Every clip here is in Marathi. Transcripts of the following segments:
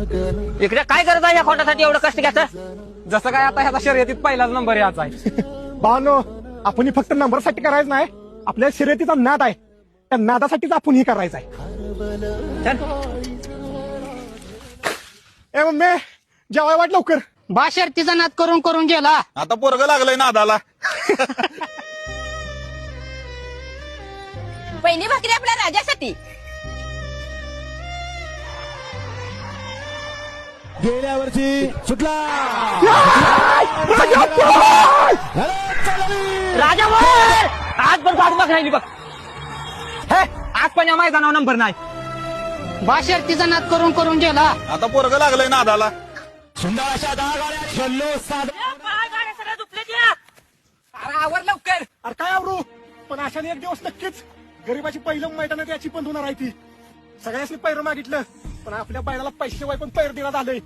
इकडे काय करत आहे या खोट्यासाठी एवढं कष्ट घ्यायचं? जसं काय आता ह्याचा शर्यतीत पहिलाच नंबर याचा आहे. बानो आपण ही फक्त नंबरसाठी करायचं नाही, आपल्या शर्यतीचा नाद आहे, त्या नादासाठीच आपण ही करायचं आहे. चल. ए मम्मी जेवाय वाट लवकर. बा शर्तीचा नाद करून करून गेला. आता पोरग लागलंय नादाला. पहिली भाकरी आपल्या राजासाठी. गेल्या वर्षी सुटला राजा वर! आज पण पाठीमाग राहिली बघ. हे, आज पण या मैदानावर नंबर नाही. बा शर्तीचा नाद करून करून गेला. आता पोरग लागलंय नादाला. सुंदर अशा 10 गाड्या जल्लोष साध. अरे आवर लवकर. अरे काय आवरू, पण अशाने एक दिवस नक्कीच गरीबाची पहिलं मैदानात याची पण होणार आहे ती. सगळ्यांनी पैर मागितलं, पण आपल्या बैलाला पैशाशिवाय पण पैर देण्यात आलंय.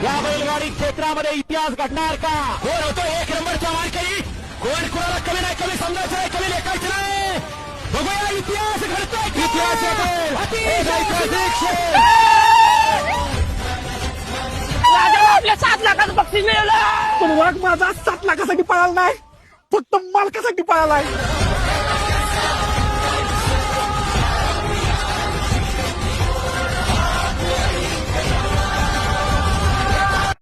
या बैलगाडी क्षेत्रामध्ये इतिहास घडणार का? कोण होतो 1 नंबरचा मानकरी? कोण कोणाला कमी नाही, कमी समजायचं नाही, कमी लेखायचं नाही. बघूया इतिहास घडतोय, इतिहास येतोय. ऐतिहासिक क्षण. राजाला आपल्या 7 लाखाचं बक्षीस मिळालं. पण वाघ माझा 7 लाखासाठी पळाला नाही, फक्त मालकासाठी पळालाय.